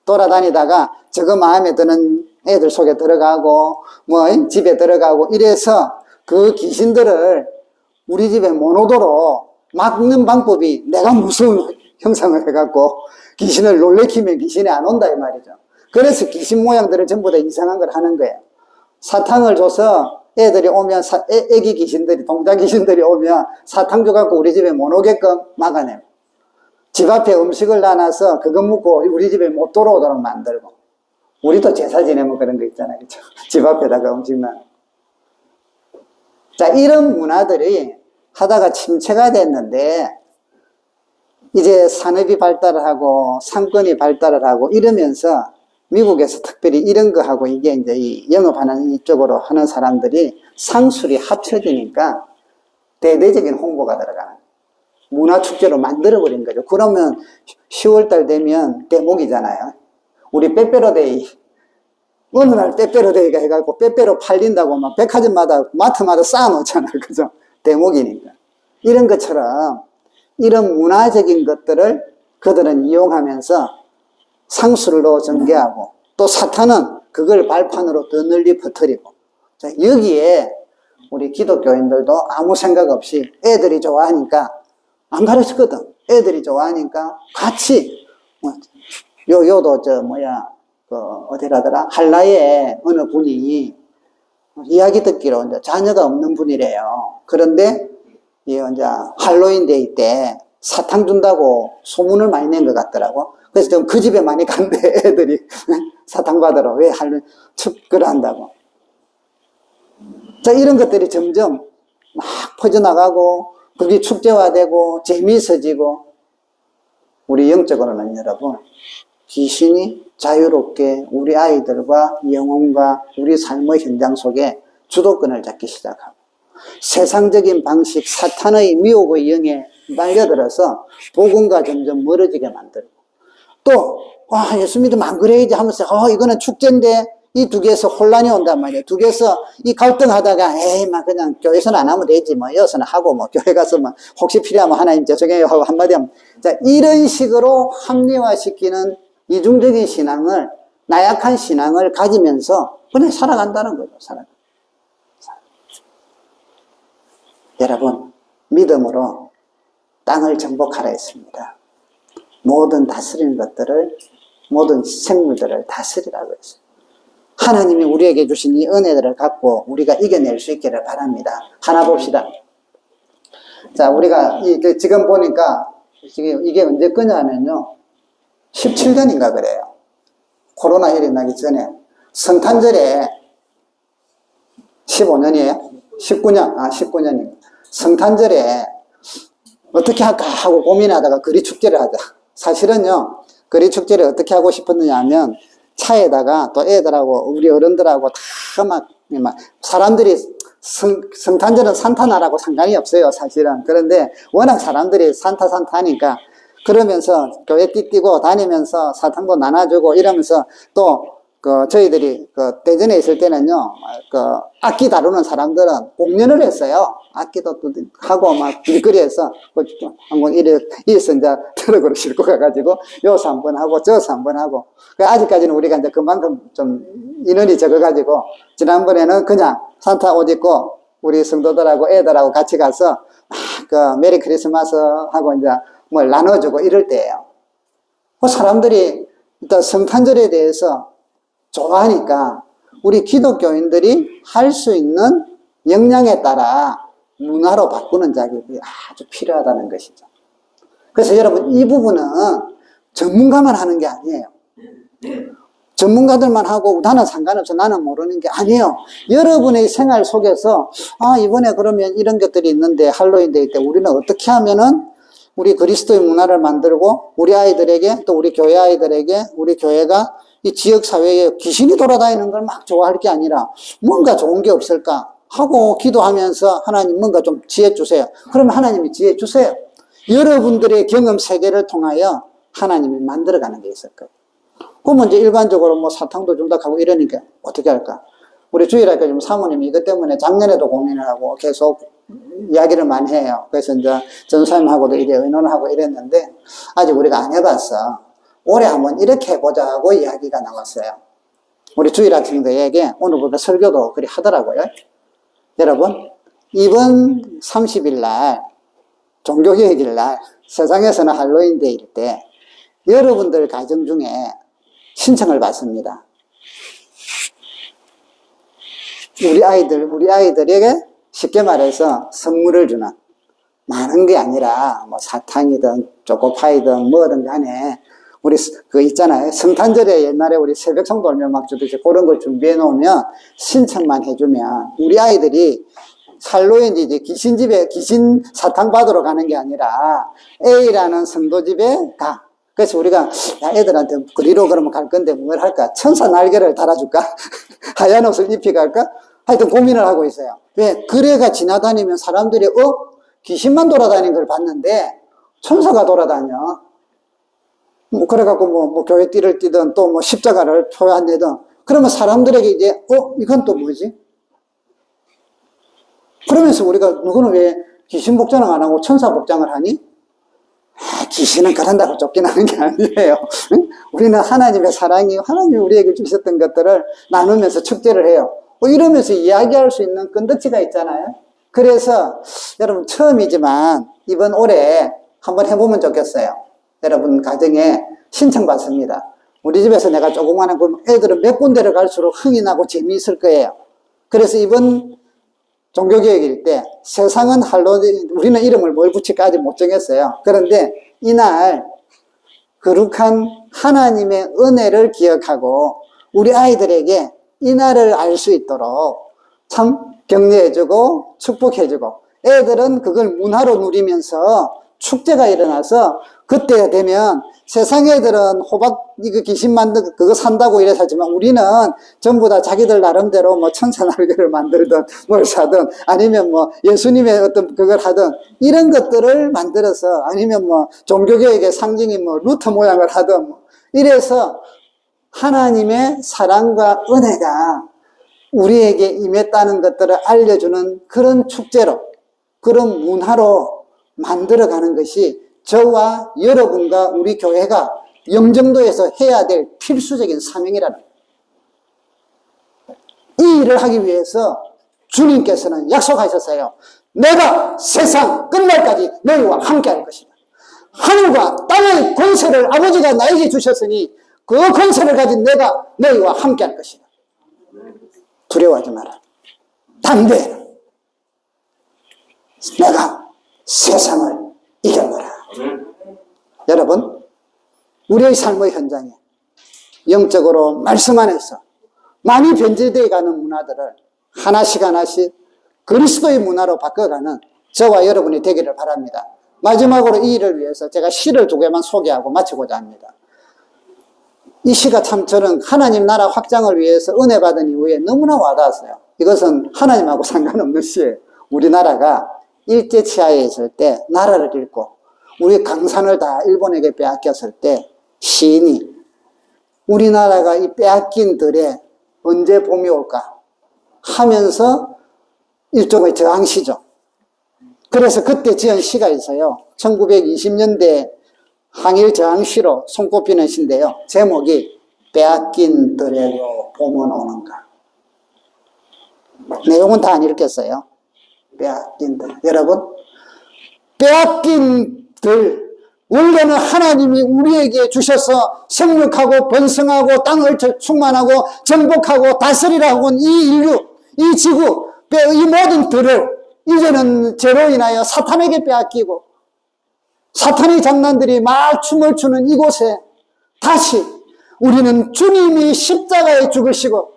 돌아다니다가 저거 마음에 드는 애들 속에 들어가고 뭐 집에 들어가고 이래서 그 귀신들을 우리 집에 못 오도록 막는 방법이 내가 무서운 형상을 해갖고 귀신을 놀래키면 귀신이 안 온다 이 말이죠. 그래서 귀신 모양들을 전부 다 이상한 걸 하는 거예요. 사탕을 줘서 애들이 오면 애기 귀신들이 동자 귀신들이 오면 사탕 줘갖고 우리 집에 못 오게끔 막아내고 집 앞에 음식을 놔놔서 그거 먹고 우리 집에 못 들어오도록 만들고 우리도 제사 지내면 그런 거 있잖아요. 그렇죠? 집 앞에다가 음식 놔. 자, 이런 문화들이 하다가 침체가 됐는데 이제 산업이 발달을 하고 상권이 발달을 하고 이러면서 미국에서 특별히 이런 거 하고 이게 이제 이 영업하는 이쪽으로 하는 사람들이 상술이 합쳐지니까 대대적인 홍보가 들어가는 문화축제로 만들어버린 거죠. 그러면 10월달 되면 대목이잖아요. 우리 빼빼로데이. 어느 날 빼빼로데이가 해가지고 빼빼로 팔린다고 막 백화점마다 마트마다 쌓아놓잖아요. 그죠? 대목이니까. 이런 것처럼 이런 문화적인 것들을 그들은 이용하면서 상술로 전개하고 또 사탄은 그걸 발판으로 더 널리 퍼뜨리고 자, 여기에 우리 기독교인들도 아무 생각 없이 애들이 좋아하니까 안 가르쳤거든. 애들이 좋아하니까 같이 요도 어디라더라 한라에 어느 분이 이야기 듣기로 이제 자녀가 없는 분이래요. 그런데 이제 할로윈데이 때 사탕 준다고 소문을 많이 낸 것 같더라고. 그래서 좀 그 집에 많이 간대, 애들이. 사탕 받으러. 왜 축구를 한다고. 자, 이런 것들이 점점 막 퍼져나가고, 그게 축제화되고, 재미있어지고, 우리 영적으로는 여러분, 귀신이 자유롭게 우리 아이들과 영혼과 우리 삶의 현장 속에 주도권을 잡기 시작하고, 세상적인 방식, 사탄의 미혹의 영에 말려들어서 복음과 점점 멀어지게 만들고 또 예수 믿으면 안 그래야지 하면서 이거는 축제인데 이 두 개에서 혼란이 온단 말이에요. 두 개에서 이 갈등하다가 막 그냥 교회에서는 안 하면 되지 뭐 여기서는 하고 뭐 교회 가서 뭐 혹시 필요하면 하나님 죄송해요 하고 한마디 하면 자 이런 식으로 합리화시키는 이중적인 신앙을 나약한 신앙을 가지면서 그냥 살아간다는 거죠. 여러분 믿음으로 땅을 정복하라 했습니다. 모든 다스리는 것들을 모든 생물들을 다스리라고 했어요. 하나님이 우리에게 주신 이 은혜들을 갖고 우리가 이겨낼 수 있기를 바랍니다. 하나 봅시다. 자, 우리가 지금 보니까 이게 언제 거냐면요 17년인가 그래요. 코로나 일어나기 전에 성탄절에 15년이에요? 19년, 19년입니다. 성탄절에 어떻게 할까 하고 고민하다가 거리축제를 하자. 사실은요, 거리축제를 어떻게 하고 싶었느냐 하면 차에다가 또 애들하고 우리 어른들하고 다 막 사람들이 성탄절은 산타나라고 상관이 없어요, 사실은. 그런데 워낙 사람들이 산타 하니까 그러면서 교회 띠뛰고 다니면서 사탕도 나눠주고 이러면서 또 저희들이 대전에 있을 때는요, 악기 다루는 사람들은 공연을 했어요. 악기도 또 하고 막 길거리에서 한번 이래서 이제 트럭으로 싣고 가가지고 여기서 한번 하고 저기서 한번 하고. 아직까지는 우리가 이제 그만큼 좀 인원이 적어가지고 지난번에는 그냥 산타 옷 입고 우리 성도들하고 애들하고 같이 가서 메리 크리스마스 하고 이제 뭘 나눠주고 이럴 때예요. 사람들이 일단 성탄절에 대해서 좋아하니까 우리 기독교인들이 할 수 있는 역량에 따라 문화로 바꾸는 작업이 아주 필요하다는 것이죠. 그래서 여러분, 이 부분은 전문가만 하는 게 아니에요. 전문가들만 하고 나는 상관없어, 나는 모르는 게 아니에요. 여러분의 생활 속에서 이번에 그러면 이런 것들이 있는데 할로윈 데이 때 우리는 어떻게 하면은 우리 그리스도의 문화를 만들고 우리 아이들에게 또 우리 교회 아이들에게 우리 교회가 이 지역사회에 귀신이 돌아다니는 걸 막 좋아할 게 아니라 뭔가 좋은 게 없을까 하고 기도하면서 하나님 뭔가 좀 지혜 주세요. 그러면 하나님이 지혜 주세요. 여러분들의 경험 세계를 통하여 하나님이 만들어가는 게 있을 거예요. 그러면 이제 일반적으로 뭐 사탕도 준다 하고 이러니까 어떻게 할까? 우리 주일학교 좀 사모님이 이것 때문에 작년에도 고민을 하고 계속 이야기를 많이 해요. 그래서 이제 전사님하고도 이제 의논을 하고 이랬는데 아직 우리가 안 해봤어. 올해 한번 이렇게 해보자 하고 이야기가 나왔어요. 우리 주일학생들에게 오늘부터 설교도 그리 하더라고요. 여러분, 이번 30일 날, 종교개혁일 날, 세상에서는 할로윈데이일 때 여러분들 가정 중에 신청을 받습니다. 우리 아이들에게 쉽게 말해서 선물을 주는, 많은 게 아니라 뭐 사탕이든 초코파이든 뭐든 간에 우리 있잖아요. 성탄절에 옛날에 우리 새벽 성도 얼마 막 주듯이 그런 걸 준비해 놓으면 신청만 해주면 우리 아이들이 할로윈 이제 귀신 집에 귀신 사탕 받으러 가는 게 아니라 A라는 성도 집에 가. 그래서 우리가 애들한테 그리로 그러면 갈 건데 뭘 할까? 천사 날개를 달아줄까? 하얀 옷을 입히 갈까? 하여튼 고민을 하고 있어요. 왜? 그래가 지나다니면 사람들이 귀신만 돌아다니는 걸 봤는데 천사가 돌아다녀. 그래갖고 뭐 교회 띠를 띠든 또 뭐 십자가를 표현내든 그러면 사람들에게 이제 이건 또 뭐지? 그러면서 우리가 누구는 왜 귀신 복장을 안 하고 천사 복장을 하니? 귀신은 그런다고 쫓겨나는 게 아니에요. 우리는 하나님의 사랑이 하나님이 우리에게 주셨던 것들을 나누면서 축제를 해요. 이러면서 이야기할 수 있는 건덕지가 있잖아요. 그래서 여러분 처음이지만 이번 올해 한번 해보면 좋겠어요. 여러분 가정에 신청받습니다. 우리 집에서 내가 조그마한 애들은 몇 군데를 갈수록 흥이 나고 재미있을 거예요. 그래서 이번 종교개혁일 때 세상은 할로윈, 우리는 이름을 뭘 붙일까 아직 못 정했어요. 그런데 이날 거룩한 하나님의 은혜를 기억하고 우리 아이들에게 이날을 알 수 있도록 참 격려해주고 축복해주고 애들은 그걸 문화로 누리면서 축제가 일어나서 그때 되면 세상 애들은 호박 이거 귀신 만든 그거 산다고 이래서 하지만 우리는 전부 다 자기들 나름대로 뭐 천사 날개를 만들든 뭘 사든 아니면 뭐 예수님의 어떤 그걸 하든 이런 것들을 만들어서 아니면 뭐 종교개혁의 상징인 뭐 루터 모양을 하든 뭐 이래서 하나님의 사랑과 은혜가 우리에게 임했다는 것들을 알려주는 그런 축제로 그런 문화로 만들어가는 것이 저와 여러분과 우리 교회가 영정도에서 해야 될 필수적인 사명이라는 거예요. 이 일을 하기 위해서 주님께서는 약속하셨어요. 내가 세상 끝날까지 너희와 함께 할 것이다. 하늘과 땅의 권세를 아버지가 나에게 주셨으니 그 권세를 가진 내가 너희와 함께 할 것이다. 두려워하지 마라. 담대해라. 내가 세상을 이겨내라. 여러분, 우리의 삶의 현장에 영적으로 말씀 안에서 많이 변질되어 가는 문화들을 하나씩 그리스도의 문화로 바꿔가는 저와 여러분이 되기를 바랍니다. 마지막으로 이 일을 위해서 제가 시를 2개만 소개하고 마치고자 합니다. 이 시가 참 저는 하나님 나라 확장을 위해서 은혜 받은 이후에 너무나 와닿았어요. 이것은 하나님하고 상관없는 시예요. 우리나라가 일제치하에 있을 때 나라를 잃고 우리 강산을 다 일본에게 빼앗겼을 때 시인이 우리나라가 이 빼앗긴 들에 언제 봄이 올까 하면서 일종의 저항시죠. 그래서 그때 지은 시가 있어요. 1920년대 항일 저항시로 손꼽히는 시인데요. 제목이 빼앗긴 들에도 봄은 오는가. 내용은 다 안 읽겠어요. 빼앗긴 들. 여러분, 빼앗긴 들, 원래는 하나님이 우리에게 주셔서 생육하고 번성하고 땅을 충만하고 정복하고 다스리라고 한 이 인류, 이 지구, 이 모든 들을 이제는 죄로 인하여 사탄에게 빼앗기고 사탄의 장난들이 막 춤을 추는 이곳에 다시 우리는 주님이 십자가에 죽으시고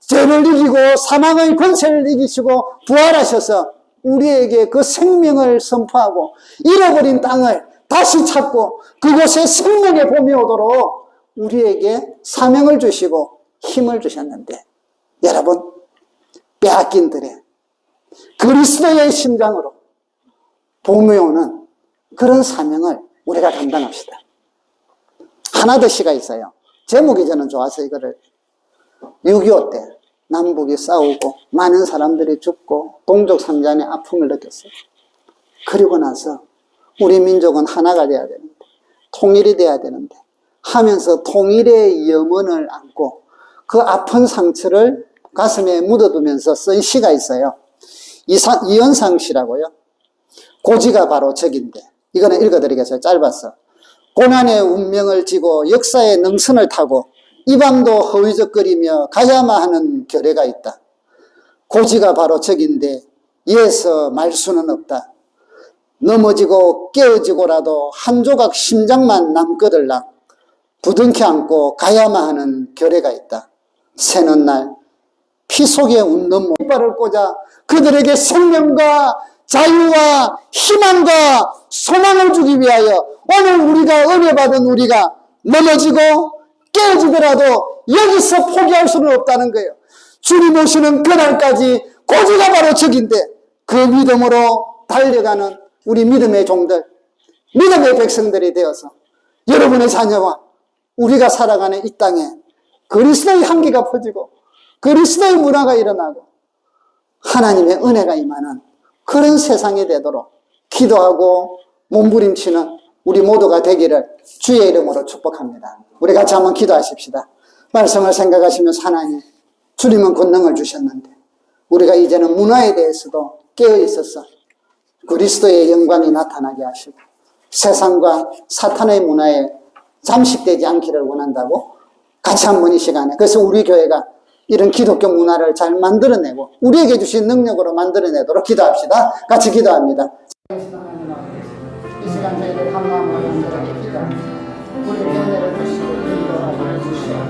죄를 이기고 사망의 권세를 이기시고 부활하셔서 우리에게 그 생명을 선포하고 잃어버린 땅을 다시 찾고 그곳에 생명의 봄이 오도록 우리에게 사명을 주시고 힘을 주셨는데, 여러분, 빼앗긴 들에 그리스도의 심장으로 봄이 오는 그런 사명을 우리가 감당합시다. 하나 더 시가 있어요. 제목이 저는 좋아서 이거를 6.25 때 남북이 싸우고 많은 사람들이 죽고 동족 상잔의 아픔을 느꼈어요. 그리고 나서 우리 민족은 하나가 돼야 되는데, 통일이 돼야 되는데 하면서 통일의 염원을 안고 그 아픈 상처를 가슴에 묻어두면서 쓴 시가 있어요. 이현상 씨라고요. 고지가 바로 적인데, 이거는 읽어드리겠어요. 짧아서. 고난의 운명을 지고 역사의 능선을 타고 이 밤도 허위적거리며 가야만 하는 결례가 있다. 고지가 바로 적인데 이에서 말 수는 없다. 넘어지고 깨어지고라도 한 조각 심장만 남거들랑 부둥켜 안고 가야만 하는 결례가 있다. 새는 날 피 속에 웃는 이빨을 꽂아 그들에게 생명과 자유와 희망과 소망을 주기 위하여 오늘 우리가 은혜 받은 우리가 넘어지고 깨어지더라도 여기서 포기할 수는 없다는 거예요. 주님 오시는 그날까지 고지가 바로 적인데 그 믿음으로 달려가는 우리 믿음의 종들, 믿음의 백성들이 되어서 여러분의 자녀와 우리가 살아가는 이 땅에 그리스도의 향기가 퍼지고 그리스도의 문화가 일어나고 하나님의 은혜가 임하는 그런 세상이 되도록 기도하고 몸부림치는 우리 모두가 되기를 주의 이름으로 축복합니다. 우리 같이 한번 기도하십시다. 말씀을 생각하시면서 하나님, 주님은 권능을 주셨는데 우리가 이제는 문화에 대해서도 깨어 있어서 그리스도의 영광이 나타나게 하시고 세상과 사탄의 문화에 잠식되지 않기를 원한다고 같이 한번 이 시간에, 그래서 우리 교회가 이런 기독교 문화를 잘 만들어내고 우리에게 주신 능력으로 만들어내도록 기도합시다. 같이 기도합니다. 이 시간 저희들 한 마음으로 만들어 기도합니다. 우리 은혜를 주시고 인도하여 주시고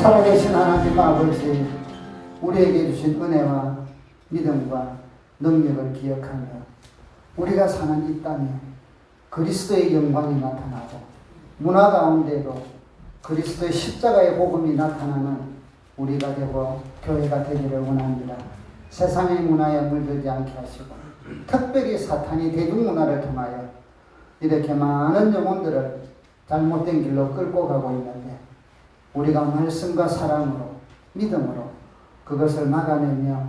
살아계신 하나님 아버지, 우리에게 주신 은혜와 믿음과 능력을 기억하며 우리가 사는 이 땅에 그리스도의 영광이 나타나고 문화 가운데도 그리스도의 십자가의 복음이 나타나는 우리가 되고 교회가 되기를 원합니다. 세상의 문화에 물들지 않게 하시고 특별히 사탄이 대중문화를 통하여 이렇게 많은 영혼들을 잘못된 길로 끌고 가고 있는데 우리가 말씀과 사랑으로 믿음으로 그것을 막아내며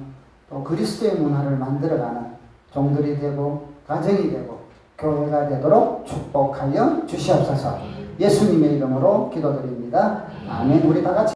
또 그리스도의 문화를 만들어가는 종들이 되고 가정이 되고 교회가 되도록 축복하여 주시옵소서. 예수님의 이름으로 기도드립니다. 아멘. 우리 다 같이